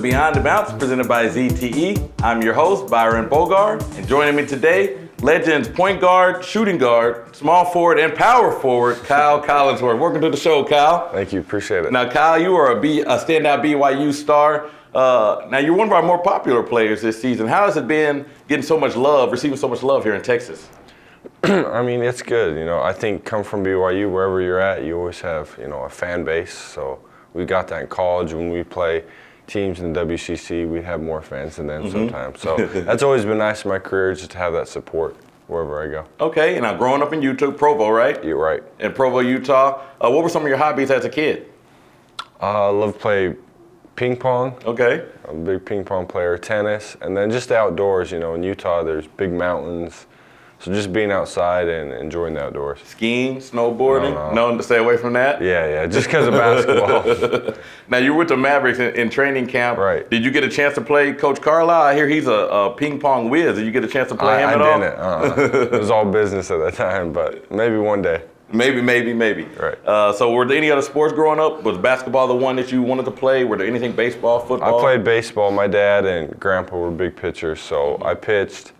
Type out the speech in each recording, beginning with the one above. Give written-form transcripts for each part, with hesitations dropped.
Beyond the Bounce, presented by ZTE. I'm your host, Byron Bogard, and joining me today, Legends point guard, shooting guard, small forward, and power forward, Kyle Collinsworth. Welcome to the show, Kyle. Thank you, appreciate it. Now, Kyle, you are a standout BYU star. Now, you're one of our more popular players this season. How has it been getting so much love, receiving so much love here in Texas? I mean, it's good. I think come from BYU, wherever you're at, you always have, a fan base. So we got that in college when we play teams in the WCC. We have more fans than them sometimes. So that's always been nice in my career, just to have that support wherever I go. Okay, and now growing up in Utah, Provo, right? You're right. In Provo, Utah. What were some of your hobbies as a kid? I love to play ping pong. Okay. I'm a big ping pong player, tennis, and then just the outdoors. In Utah, there's big mountains. So just being outside and enjoying the outdoors. Skiing, snowboarding? No, to stay away from that? Yeah, just because of basketball. Now, you went to Mavericks in training camp. Right. Did you get a chance to play Coach Carlisle? I hear he's a ping pong whiz. Did you get a chance to play him at all? I didn't. It was all business at that time, but maybe one day. Maybe. Right. So were there any other sports growing up? Was basketball the one that you wanted to play? Were there anything baseball, football? I played baseball. My dad and grandpa were big pitchers, so I pitched.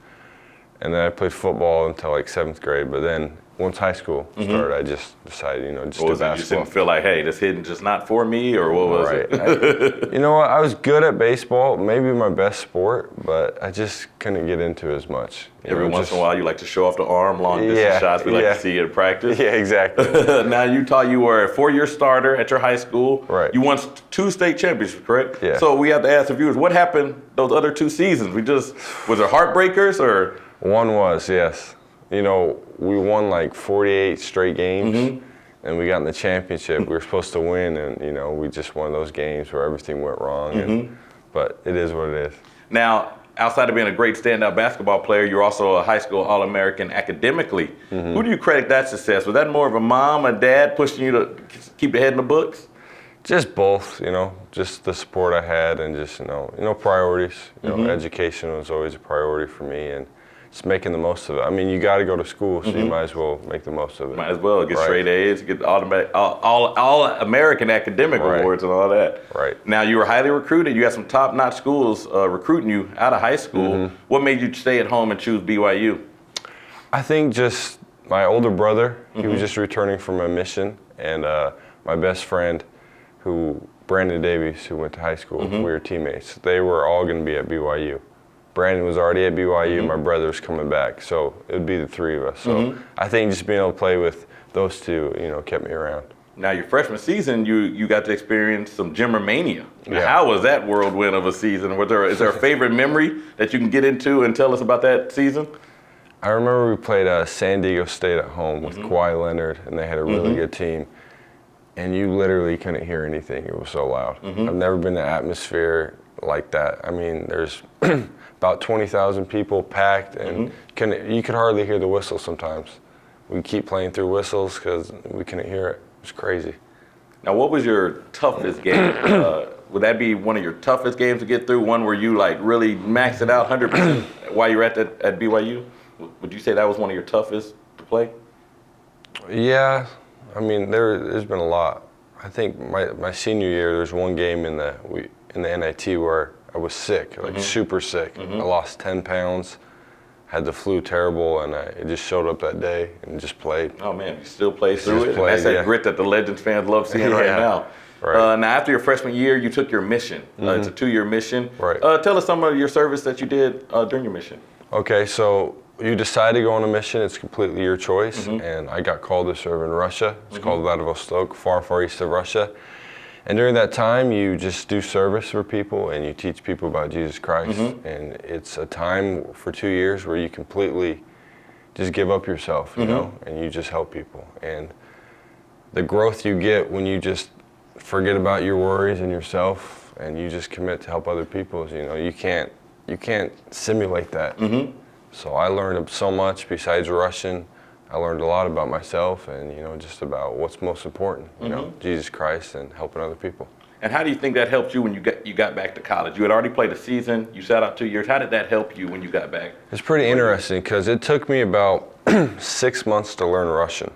And then I played football until like 7th grade. But then once high school started, I just decided, just to basketball. You just didn't feel like, hey, this hitting just not for me, or what was it? You know what? I was good at baseball, maybe my best sport, but I just couldn't get into it as much. Every once in a while, you like to show off the arm, long distance shots. We like to see you at practice. Yeah, exactly. Now, Utah, you were a 4-year starter at your high school. Right. You won 2 state championships, correct? Yeah. So we have to ask the viewers, what happened those other 2 seasons? Was there heartbreakers or? One was, yes. We won like 48 straight games, and we got in the championship. We were supposed to win, and we just won those games where everything went wrong. But it is what it is. Now, outside of being a great standout basketball player, you're also a high school All-American academically. Who do you credit that success? Was that more of a mom, a dad pushing you to keep your head in the books? Just both, just the support I had, and just priorities. Education was always a priority for me, and just making the most of it. I mean, you got to go to school, so you might as well make the most of it. Might as well get straight A's, get all American academic awards and all that. Right. Now, you were highly recruited. You had some top-notch schools recruiting you out of high school. What made you stay at home and choose BYU? I think just my older brother. He was just returning from a mission, and my best friend, Brandon Davies, who went to high school. We were teammates. They were all going to be at BYU. Brandon was already at BYU, my brother was coming back, so it would be the 3 of us. So I think just being able to play with those 2, kept me around. Now, your freshman season, you got to experience some Jimmer mania. Yeah. How was that whirlwind of a season? Is there a favorite memory that you can get into and tell us about that season? I remember we played San Diego State at home with Kawhi Leonard, and they had a really good team. And you literally couldn't hear anything. It was so loud. I've never been in an atmosphere like that. I mean, there's about 20,000 people packed, and you could hardly hear the whistle sometimes. We keep playing through whistles because we couldn't hear it. It was crazy. Now, what was your toughest game? Would that be one of your toughest games to get through? One where you really maxed it out 100% while you were at BYU? Would you say that was one of your toughest to play? Yeah. I mean, there's been a lot. I think my senior year, there's one game in the NIT where I was sick, super sick. I lost 10 pounds, had the flu terrible, and I just showed up that day and just played. Oh man, you still play through it? That's that grit that the Legends fans love seeing right now. Right. Now, after your freshman year, you took your mission. It's a 2-year mission. Right. Tell us some of your service that you did during your mission. Okay, so you decide to go on a mission, it's completely your choice, and I got called to serve in Russia. It's called Vladivostok, far east of Russia. And during that time, you just do service for people, and you teach people about Jesus Christ. And it's a time for 2 years where you completely just give up yourself, and you just help people. And the growth you get when you just forget about your worries and yourself, and you just commit to help other people, you can't simulate that. So I learned so much besides Russian. I learned a lot about myself and, just about what's most important, Jesus Christ and helping other people. And how do you think that helped you when you got back to college? You had already played a season, you sat out 2 years. How did that help you when you got back? It's pretty interesting because it took me about 6 months to learn Russian,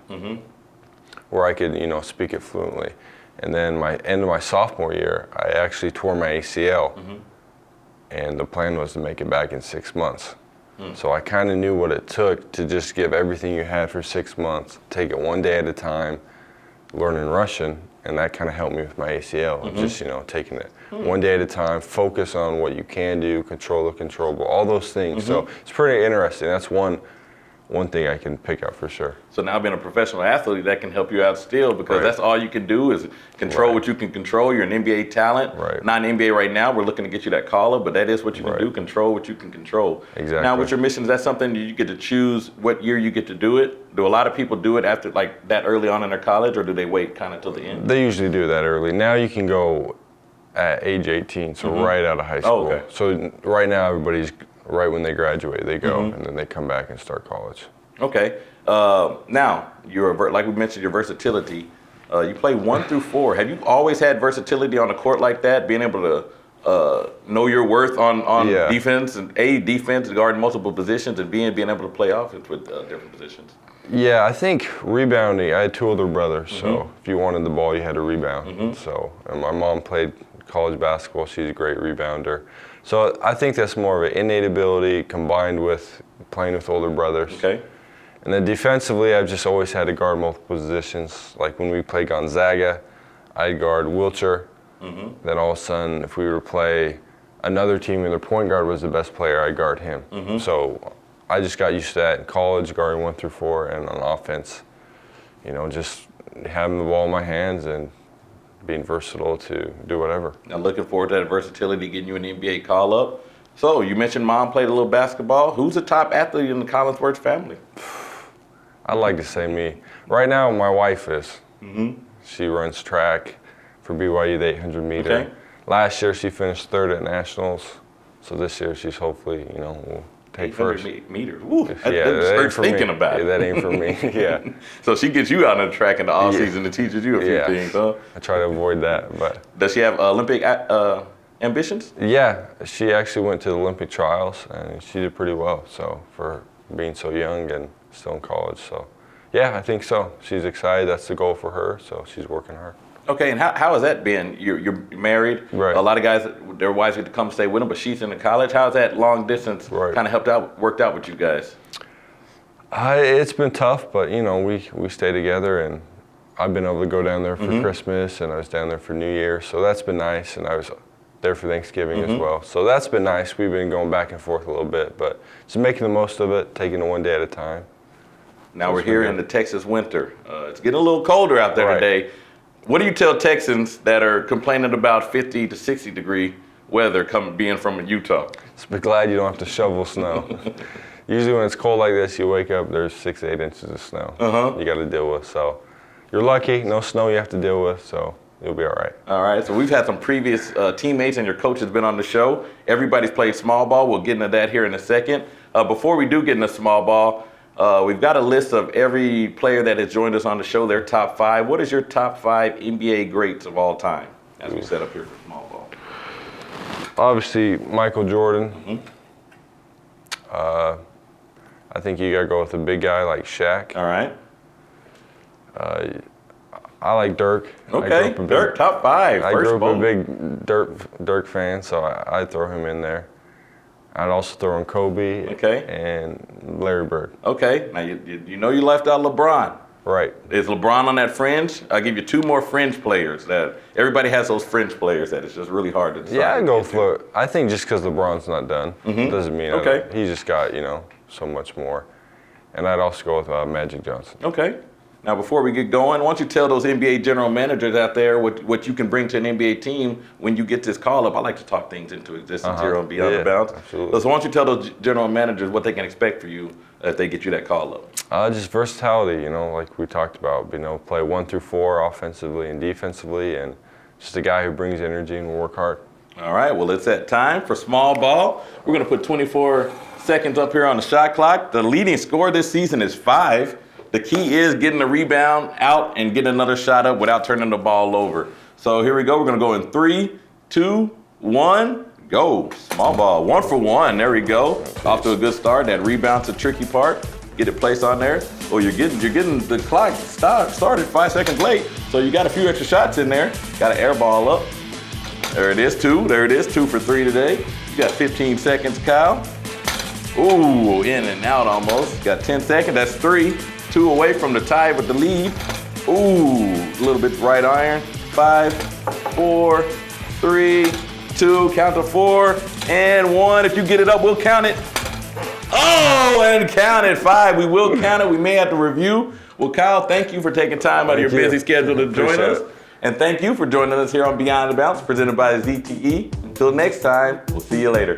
where I could, speak it fluently. And then end of my sophomore year, I actually tore my ACL. And the plan was to make it back in 6 months. So I kind of knew what it took to just give everything you had for 6 months, take it one day at a time, learning Russian, and that kind of helped me with my ACL. Just, taking it one day at a time, focus on what you can do, control the controllable, all those things. So it's pretty interesting. That's one thing I can pick out for sure. So now being a professional athlete, that can help you out still, because that's all you can do is control what you can control. You're an NBA talent. Not an NBA right now. We're looking to get you that call-up, but that is what you can do, control what you can control. Exactly. Now with your mission, is that something you get to choose what year you get to do it? Do a lot of people do it after like that early on in their college, or do they wait kind of till the end? They usually do that early. Now you can go at age 18, so right out of high school. Okay. So right now everybody's right when they graduate, they go, and then they come back and start college. Okay. Now, like we mentioned, your versatility. You play 1 through 4. Have you always had versatility on the court like that, being able to know your worth on defense and defense, guarding multiple positions, and being able to play offense with different positions? Yeah, I think rebounding. I had 2 older brothers, so if you wanted the ball, you had to rebound. So, and my mom played college basketball. She's a great rebounder. So I think that's more of an innate ability combined with playing with older brothers. Okay. And then defensively, I've just always had to guard multiple positions. Like when we played Gonzaga, I'd guard Wiltshire. Then all of a sudden, if we were to play another team and their point guard was the best player, I'd guard him. So I just got used to that in college, guarding 1 through 4, and on offense, just having the ball in my hands and being versatile to do whatever. Now looking forward to that versatility, getting you an NBA call-up. So you mentioned mom played a little basketball. Who's the top athlete in the Collinsworth family? I'd like to say me. Right now, my wife is. She runs track for BYU, the 800 meter. Okay. Last year, she finished 3rd at nationals. So this year, she's hopefully, will take 1st. 800 meters. Woo, that that hurts ain't for thinking me. about it. That ain't for me. Yeah. So she gets you out on the track in the off season and teaches you a few things, huh? I try to avoid that, but. Does she have Olympic ambitions? Yeah, she actually went to the Olympic trials and she did pretty well. So for being so young and still in college, so yeah, I think so. She's excited. That's the goal for her, so she's working hard. Okay, and how has that been? You're married. Right. A lot of guys, their wives get to come stay with them, but she's in the college. How's that long distance kind of worked out with you guys? It's been tough, but we stay together, and I've been able to go down there for Christmas, and I was down there for New Year, so that's been nice, and I was there for Thanksgiving as well. So that's been nice. We've been going back and forth a little bit, but just making the most of it, taking it one day at a time. Now we're here in the Texas winter. It's getting a little colder out there today. What do you tell Texans that are complaining about 50 to 60 degree weather being from Utah? Just be glad you don't have to shovel snow. Usually when it's cold like this, you wake up, there's 6 to 8 inches of snow you got to deal with. So you're lucky, no snow you have to deal with, so you'll be all right. All right, so we've had some previous teammates and your coach has been on the show. Everybody's played small ball. We'll get into that here in a second. Before we do get into small ball, we've got a list of every player that has joined us on the show, their top 5. What is your top 5 NBA greats of all time as we set up here for small ball? Obviously, Michael Jordan. I think you got to go with a big guy like Shaq. All right. I like Dirk. Okay, Dirk, top 5. I grew up a big Dirk fan, so I'd throw him in there. I'd also throw in Kobe and Larry Bird. Okay, now you know you left out LeBron. Right. Is LeBron on that fringe? I'll give you 2 more fringe players that everybody has those fringe players that it's just really hard to decide. Yeah, I'd go for it. I think just because LeBron's not done doesn't mean he's just got, so much more. And I'd also go with Magic Johnson. Okay. Now, before we get going, why don't you tell those NBA general managers out there what you can bring to an NBA team when you get this call-up? I like to talk things into existence here on Beyond the Bounds. Absolutely. So why don't you tell those general managers what they can expect for you if they get you that call-up? Just versatility, like we talked about, being able to play 1 through 4 offensively and defensively, and just a guy who brings energy and will work hard. All right, well, it's that time for small ball. We're going to put 24 seconds up here on the shot clock. The leading score this season is 5. The key is getting the rebound out and getting another shot up without turning the ball over. So here we go. We're going to go in 3, 2, 1, go. Small ball. 1 for 1. There we go. Off to a good start. That rebound's the tricky part. get it placed on there. Or you're getting the clock started 5 seconds late, so you got a few extra shots in there. Got an air ball up. There it is, 2. There it is, 2 for 3 today. You got 15 seconds, Kyle. Ooh, in and out almost. Got 10 seconds, that's 3. 2 away from the tie with the lead. Ooh, a little bit right iron. 5, 4, 3, 2, count to 4, and 1. If you get it up, we'll count it. Oh, and count it. 5, we will count it. We may have to review. Well, Kyle, thank you for taking time out of your busy schedule to join us. And thank you for joining us here on Beyond the Bounce, presented by ZTE. Until next time, we'll see you later.